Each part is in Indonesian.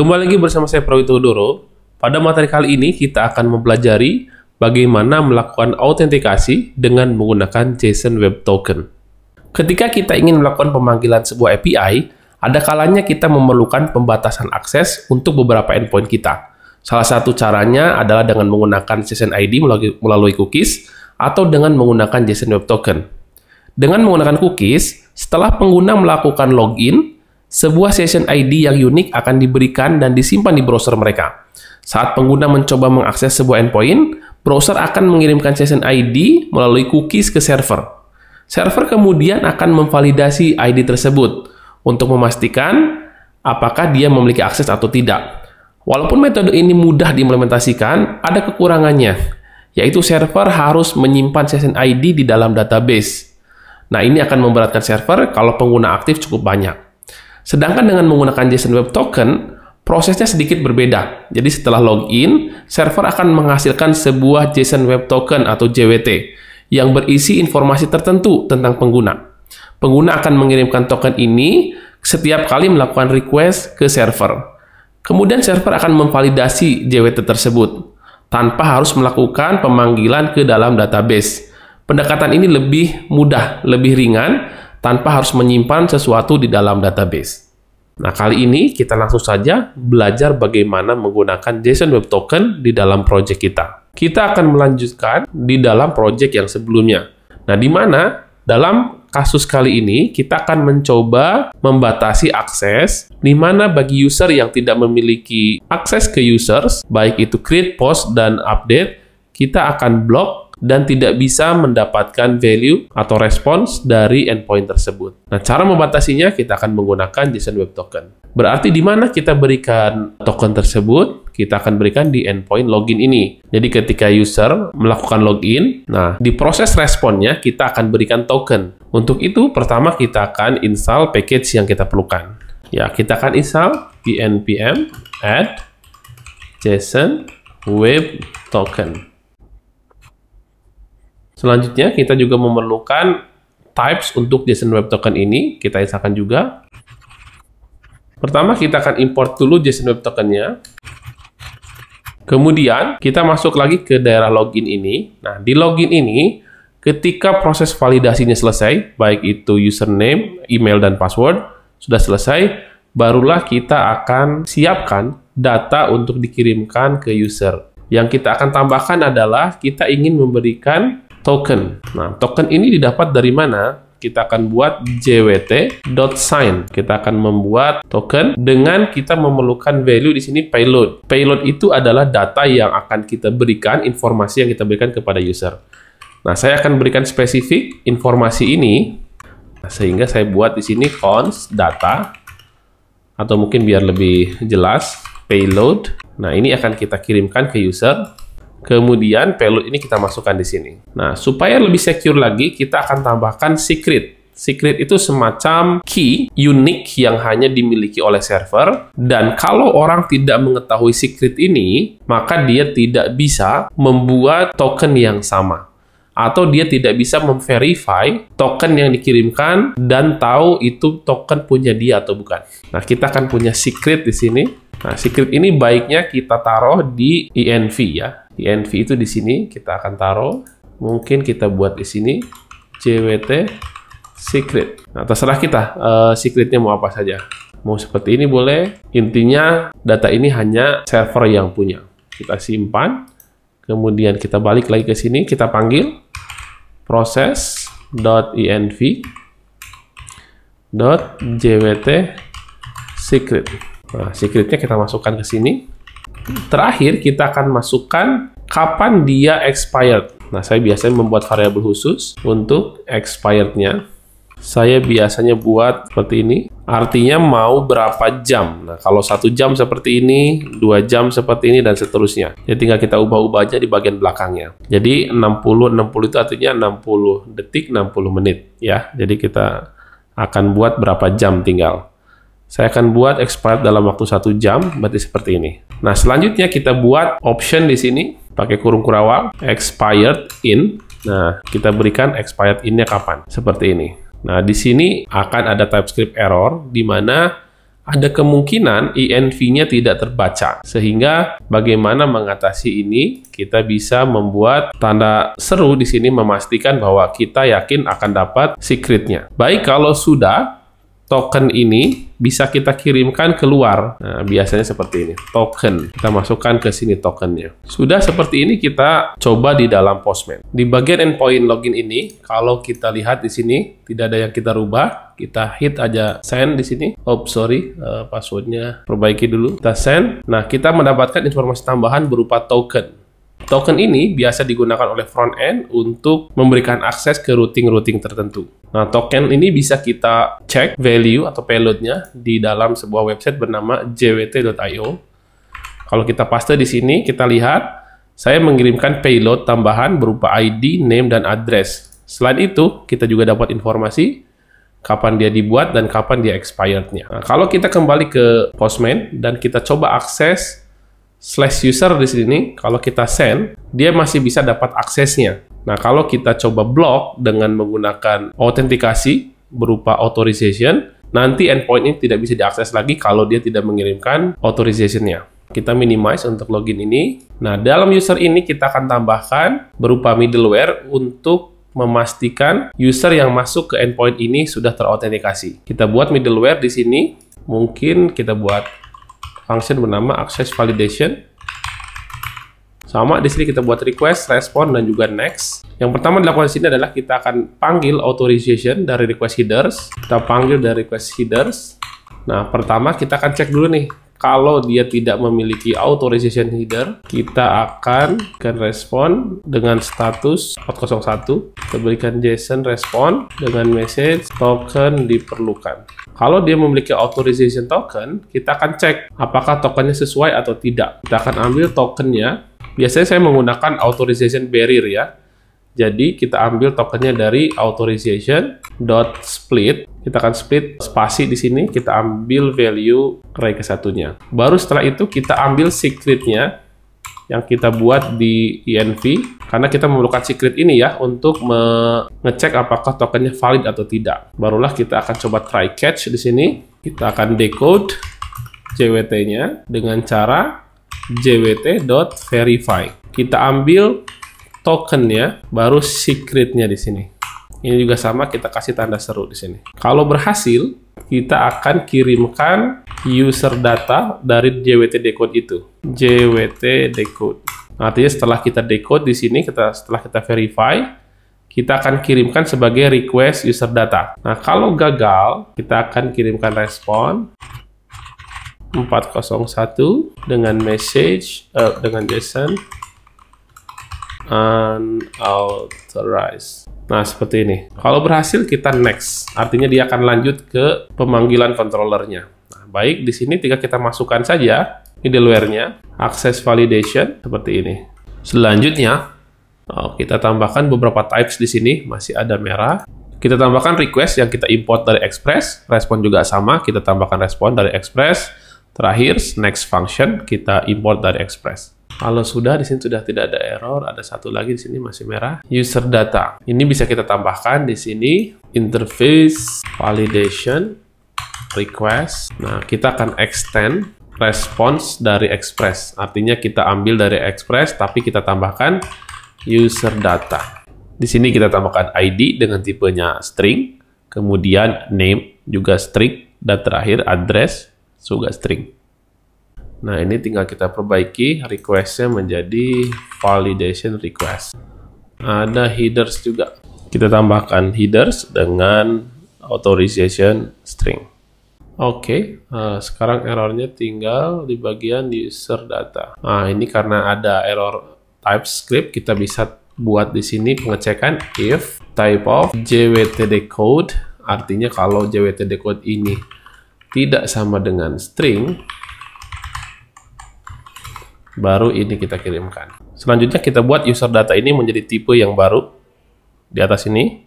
Kembali lagi bersama saya Prawito Udoro. Pada materi kali ini kita akan mempelajari bagaimana melakukan autentikasi dengan menggunakan JSON Web Token. Ketika kita ingin melakukan pemanggilan sebuah API, ada kalanya kita memerlukan pembatasan akses untuk beberapa endpoint kita. Salah satu caranya adalah dengan menggunakan session ID melalui cookies atau dengan menggunakan JSON Web Token. Dengan menggunakan cookies, setelah pengguna melakukan login, sebuah session ID yang unik akan diberikan dan disimpan di browser mereka. Saat pengguna mencoba mengakses sebuah endpoint, browser akan mengirimkan session ID melalui cookies ke server. Server kemudian akan memvalidasi ID tersebut untuk memastikan apakah dia memiliki akses atau tidak. Walaupun metode ini mudah diimplementasikan, ada kekurangannya, yaitu server harus menyimpan session ID di dalam database. Nah, ini akan memberatkan server kalau pengguna aktif cukup banyak. Sedangkan dengan menggunakan JSON Web Token, prosesnya sedikit berbeda. Jadi setelah login, server akan menghasilkan sebuah JSON Web Token atau JWT yang berisi informasi tertentu tentang pengguna. Pengguna akan mengirimkan token ini setiap kali melakukan request ke server. Kemudian server akan memvalidasi JWT tersebut tanpa harus melakukan pemanggilan ke dalam database. Pendekatan ini lebih mudah, lebih ringan, tanpa harus menyimpan sesuatu di dalam database. Nah, kali ini kita langsung saja belajar bagaimana menggunakan JSON Web Token di dalam project kita. Kita akan melanjutkan di dalam project yang sebelumnya. Nah, di mana dalam kasus kali ini kita akan mencoba membatasi akses, di mana bagi user yang tidak memiliki akses ke users, baik itu create, post, dan update, kita akan block dan tidak bisa mendapatkan value atau respons dari endpoint tersebut. Nah, cara membatasinya kita akan menggunakan JSON Web Token. Berarti di mana kita berikan token tersebut, kita akan berikan di endpoint login ini. Jadi ketika user melakukan login, nah di proses responnya kita akan berikan token. Untuk itu, pertama kita akan install package yang kita perlukan. Ya, kita akan install npm add JSON Web Token. Selanjutnya, kita juga memerlukan types untuk JSON Web Token ini. Kita installkan juga. Pertama, kita akan import dulu JSON Web Token-nya. Kemudian, kita masuk lagi ke daerah login ini. Nah, di login ini, ketika proses validasinya selesai, baik itu username, email, dan password, sudah selesai, barulah kita akan siapkan data untuk dikirimkan ke user. Yang kita akan tambahkan adalah kita ingin memberikan token. Nah, token ini didapat dari mana? Kita akan buat jwt.sign. Kita akan membuat token dengan kita memerlukan value di sini payload. Payload itu adalah data yang akan kita berikan, informasi yang kita berikan kepada user. Nah, saya akan berikan spesifik informasi ini, sehingga saya buat di sini const data, atau mungkin biar lebih jelas, payload. Nah, ini akan kita kirimkan ke user. Kemudian payload ini kita masukkan di sini. Nah, supaya lebih secure lagi, kita akan tambahkan secret. Secret itu semacam key unik yang hanya dimiliki oleh server. Dan kalau orang tidak mengetahui secret ini, maka dia tidak bisa membuat token yang sama. Atau dia tidak bisa memverify token yang dikirimkan dan tahu itu token punya dia atau bukan. Nah, kita akan punya secret di sini. Nah, secret ini baiknya kita taruh di env ya. env itu di sini kita akan taruh. Mungkin kita buat di sini jwt secret. Nah, terserah kita secretnya mau apa saja. Mau seperti ini boleh. Intinya data ini hanya server yang punya. Kita simpan. Kemudian kita balik lagi ke sini. Kita panggil process.env.jwt secret. Nah, secretnya kita masukkan ke sini. Terakhir, kita akan masukkan kapan dia expired. Nah, saya biasanya membuat variabel khusus untuk expired-nya. Saya biasanya buat seperti ini. Artinya mau berapa jam. Nah, kalau 1 jam seperti ini, 2 jam seperti ini, dan seterusnya. Jadi tinggal kita ubah-ubah aja di bagian belakangnya. Jadi 60 itu artinya 60 detik, 60 menit. Ya, jadi kita akan buat berapa jam tinggal. Saya akan buat expired dalam waktu 1 jam, berarti seperti ini. Nah, selanjutnya kita buat option di sini, pakai kurung kurawal, expired in. Nah, kita berikan expired in-nya kapan, seperti ini. Nah, di sini akan ada TypeScript error, di mana ada kemungkinan INV-nya tidak terbaca. Sehingga bagaimana mengatasi ini? Kita bisa membuat tanda seru di sini memastikan bahwa kita yakin akan dapat secret-nya. Baik, kalau sudah, token ini bisa kita kirimkan keluar. Nah, biasanya seperti ini, token. Kita masukkan ke sini tokennya. Sudah seperti ini, kita coba di dalam Postman. Di bagian endpoint login ini, kalau kita lihat di sini, tidak ada yang kita rubah. Kita hit aja send di sini. Oh, sorry, passwordnya perbaiki dulu. Kita send. Nah, kita mendapatkan informasi tambahan berupa token. Token ini biasa digunakan oleh front end untuk memberikan akses ke routing-routing tertentu. Nah, token ini bisa kita cek value atau payload-nya di dalam sebuah website bernama jwt.io. Kalau kita paste di sini, kita lihat saya mengirimkan payload tambahan berupa ID, name, dan address. Selain itu, kita juga dapat informasi kapan dia dibuat dan kapan dia expired-nya. Nah, kalau kita kembali ke Postman dan kita coba akses /user di sini, kalau kita send, dia masih bisa dapat aksesnya. Nah, kalau kita coba block dengan menggunakan autentikasi berupa authorization, nanti endpoint ini tidak bisa diakses lagi kalau dia tidak mengirimkan authorization-nya. Kita minimize untuk login ini. Nah, dalam user ini kita akan tambahkan berupa middleware untuk memastikan user yang masuk ke endpoint ini sudah terautentikasi. Kita buat middleware di sini, mungkin kita buat function bernama access validation. Sama di sini kita buat request, respond, dan juga next. Yang pertama dilakukan di sini adalah kita akan panggil authorization dari request headers. Kita panggil dari request headers. Nah, pertama kita akan cek dulu nih. Kalau dia tidak memiliki authorization header, kita akan respon dengan status 401. Kita berikan JSON respon dengan message token diperlukan. Kalau dia memiliki authorization token, kita akan cek apakah tokennya sesuai atau tidak. Kita akan ambil tokennya. Biasanya saya menggunakan authorization barrier ya. Jadi kita ambil tokennya dari authorization.split. Kita akan split spasi di sini, kita ambil value array ke-1-nya. Baru setelah itu kita ambil secret-nya yang kita buat di INV, karena kita memerlukan secret ini ya untuk mengecek apakah tokennya valid atau tidak. Barulah kita akan coba try catch di sini. Kita akan decode JWT-nya dengan cara jwt.verify. Kita ambil tokennya, baru secret-nya di sini. Ini juga sama, kita kasih tanda seru di sini. Kalau berhasil, kita akan kirimkan user data dari JWT decode itu. JWT decode. Artinya setelah kita decode di sini, setelah kita verify, kita akan kirimkan sebagai request user data. Nah, kalau gagal, kita akan kirimkan respon 401 dengan message, dengan JSON unauthorized. Nah, seperti ini. Kalau berhasil, kita next. Artinya dia akan lanjut ke pemanggilan controllernya. Nah, baik, di sini tinggal kita masukkan saja middleware-nya, access validation, seperti ini. Selanjutnya, kita tambahkan beberapa types di sini, masih ada merah. Kita tambahkan request yang kita import dari Express, respon juga sama, kita tambahkan respon dari Express. Terakhir, next function, kita import dari Express. Kalau sudah, di sini sudah tidak ada error, ada satu lagi di sini masih merah. User data. Ini bisa kita tambahkan di sini interface validation request. Nah, kita akan extend response dari Express. Artinya kita ambil dari Express tapi kita tambahkan user data. Di sini kita tambahkan ID dengan tipenya string, kemudian name juga string, dan terakhir address juga string. Nah, ini tinggal kita perbaiki request-nya menjadi validation request. Ada headers juga. Kita tambahkan headers dengan authorization string. Oke, sekarang errornya tinggal di bagian user data. Nah, ini karena ada error TypeScript, kita bisa buat di sini pengecekan if type of JWT decode. Artinya kalau JWT decode ini tidak sama dengan string, baru ini kita kirimkan. Selanjutnya kita buat user data ini menjadi tipe yang baru. Di atas ini,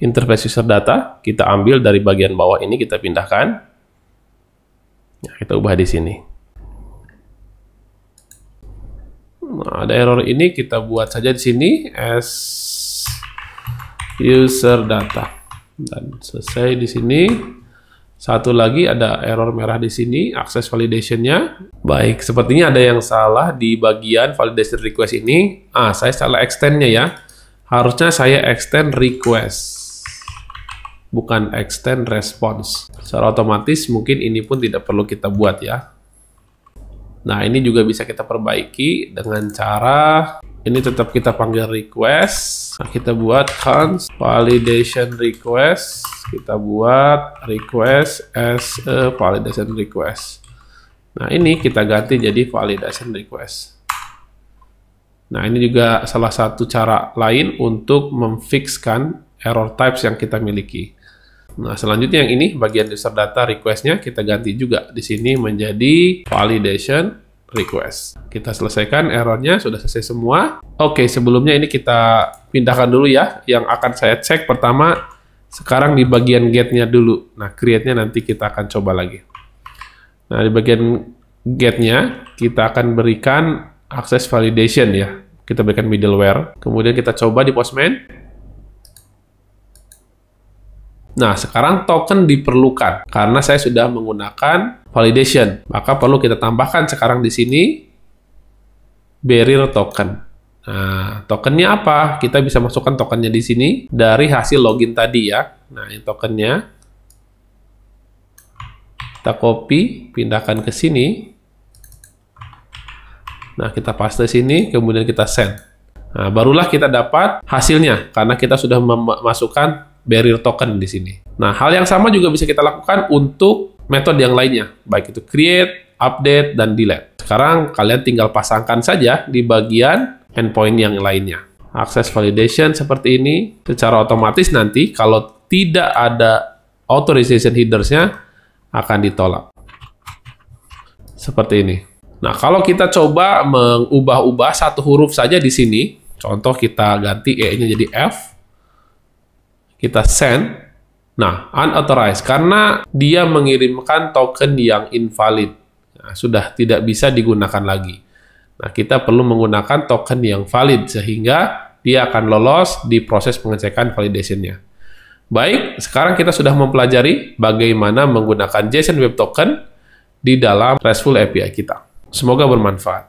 interface user data, kita ambil dari bagian bawah ini, kita pindahkan. Nah, kita ubah di sini. Nah, ada error ini, kita buat saja di sini as user data. Dan selesai di sini. Satu lagi ada error merah di sini, akses validation-nya. Baik, sepertinya ada yang salah di bagian validation request ini. Saya salah extend-nya ya. Harusnya saya extend request, bukan extend response. Secara otomatis mungkin ini pun tidak perlu kita buat ya. Nah, ini juga bisa kita perbaiki dengan cara ini tetap kita panggil request. Nah, kita buat const validation request. Kita buat request as a validation request. Nah, ini kita ganti jadi validation request. Nah, ini juga salah satu cara lain untuk memfixkan error types yang kita miliki. Nah, selanjutnya yang ini bagian user data request-nya kita ganti juga di sini menjadi validation request. Kita selesaikan errornya, sudah selesai semua. Oke, sebelumnya ini kita pindahkan dulu ya. Yang akan saya cek pertama sekarang di bagian get-nya dulu. Nah, create-nya nanti kita akan coba lagi. Nah, di bagian get-nya kita akan berikan access validation ya. Kita berikan middleware. Kemudian kita coba di Postman. Nah, sekarang token diperlukan karena saya sudah menggunakan validation. Maka perlu kita tambahkan sekarang di sini barrier token. Nah, tokennya apa? Kita bisa masukkan tokennya di sini dari hasil login tadi ya. Nah, ini tokennya. Kita copy, pindahkan ke sini. Nah, kita paste sini, kemudian kita send. Nah, barulah kita dapat hasilnya karena kita sudah memasukkan barrier token di sini. Nah, hal yang sama juga bisa kita lakukan untuk metode yang lainnya, baik itu create, update, dan delete. Sekarang kalian tinggal pasangkan saja di bagian endpoint yang lainnya. Access validation seperti ini, secara otomatis nanti kalau tidak ada authorization headers-nya akan ditolak. Seperti ini. Nah, kalau kita coba mengubah-ubah satu huruf saja di sini, contoh kita ganti E-nya jadi F, kita send, nah, unauthorized, karena dia mengirimkan token yang invalid. Nah, sudah tidak bisa digunakan lagi. Nah, kita perlu menggunakan token yang valid, sehingga dia akan lolos di proses pengecekan validation-nya. Baik, sekarang kita sudah mempelajari bagaimana menggunakan JSON Web Token di dalam RESTful API kita. Semoga bermanfaat.